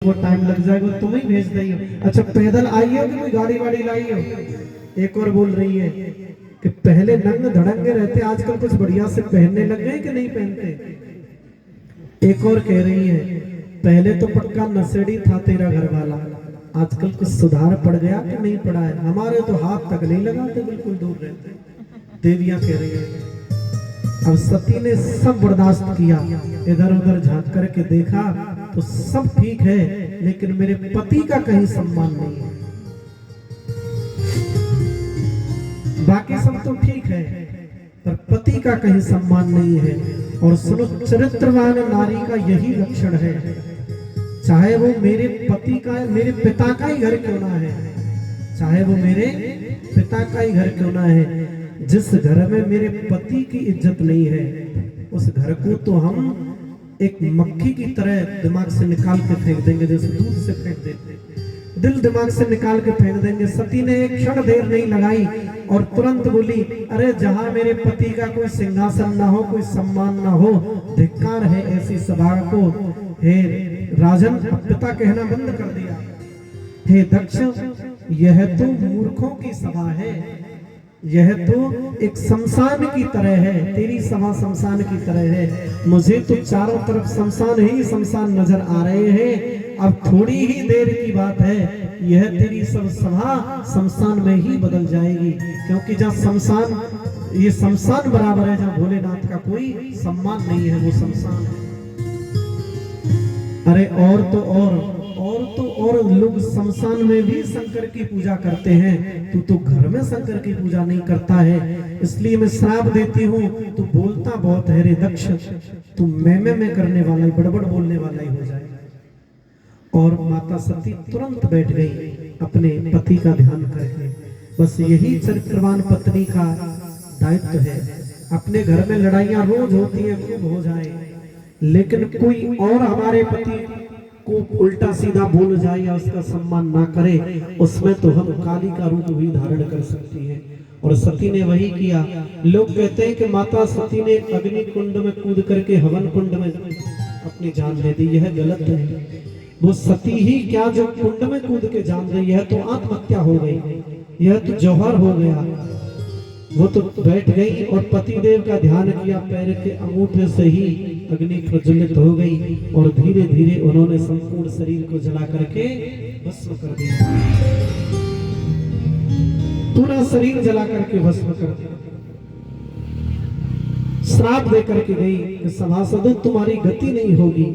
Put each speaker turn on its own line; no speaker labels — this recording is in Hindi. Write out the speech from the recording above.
वो टाइम लग जाएगा, तुम ही भेज रही हो। अच्छा पैदल आई हो कि कोई गाड़ी वाड़ी लाई हो? एक और बोल रही है कि पहले नंग धड़ंगे रहते, आजकल कुछ बढ़िया से पहनने लग गए कि नहीं पहनते। एक और कह रही है पहले तो पक्का नशेड़ी था तेरा घर वाला, आजकल कुछ सुधार पड़ गया कि नहीं पड़ा है? हमारे तो हाथ तक नहीं लगाते, बिल्कुल दूर रहते। देवियां कह रही है अब सती ने सब बर्दाश्त किया, इधर उधर झांक करके देखा तो सब ठीक है, लेकिन मेरे पति का कहीं सम्मान नहीं है। बाकी सब तो ठीक है पर पति का कहीं सम्मान नहीं है। और सुनो, चरित्रवान नारी का यही लक्षण है, चाहे वो मेरे पति का, मेरे पिता का ही घर क्यों ना है, चाहे वो मेरे पिता का ही घर क्यों ना है, जिस घर में मेरे पति की इज्जत नहीं है उस घर को तो हम एक मक्खी की तरह दिमाग से निकाल के फेंक देंगे, जैसे दूध से फेंक देते, दिल दिमाग से निकाल के फेंक देंगे। सती ने एक क्षण देर नहीं लगाई और तुरंत बोली अरे जहां मेरे पति का कोई सिंहासन ना हो, कोई सम्मान ना हो, धिक्कार है ऐसी सभा को। हे राजन, पिता कहना बंद कर दिया। हे दक्ष, यह तो मूर्खों की सभा है, यह तो एक शमशान की तरह है, तेरी सभा शमशान की तरह है। मुझे तो चारों तरफ शमशान ही शमशान नजर आ रहे हैं। अब थोड़ी ही देर की बात है, यह तेरी सब सभा शमशान में ही बदल जाएगी, क्योंकि जहाँ शमशान, ये शमशान बराबर है जहाँ भोलेनाथ का कोई सम्मान नहीं है, वो शमशान है। अरे और तो और लोग शमशान में भी शंकर की पूजा करते हैं, तू तो घर में शंकर की पूजा नहीं करता है। इसलिए मैं श्राप देती हूँ, तू बोलता बहुत है रे दक्ष, तू मैं करने वाला ही, बड़बड़ बोलने वाला ही हो जाए। और माता सती तुरंत बैठ गई अपने पति का ध्यान करके। बस यही चरित्रवान पत्नी का दायित्व है। अपने घर में लड़ाइयां रोज होती है, खूब हो जाए, लेकिन कोई और हमारे पति को उल्टा सीधा बोल जाए या उसका सम्मान ना करे, उसमें तो हम काली का रूप भी धारण कर सकती है। और सती ने वही किया। लोग कहते हैं कि माता सती ने अग्नि कुंड में कूद करके हवन कुंड में अपनी जान दे दी, यह गलत है। वो सती ही क्या जो कुंड में कूद के जान दी, यह तो आत्महत्या हो गई, यह तो जौहर हो गया। वो तो बैठ गई और पतिदेव का ध्यान किया, पैर के अंगूठे से ही अग्नि प्रज्वलित हो गई और धीरे धीरे उन्होंने संपूर्ण शरीर को जला करके भस्म कर दिया, पूरा शरीर जला करके भस्म कर दिया। श्राप दे करके गई कि सभासदों तुम्हारी गति नहीं होगी,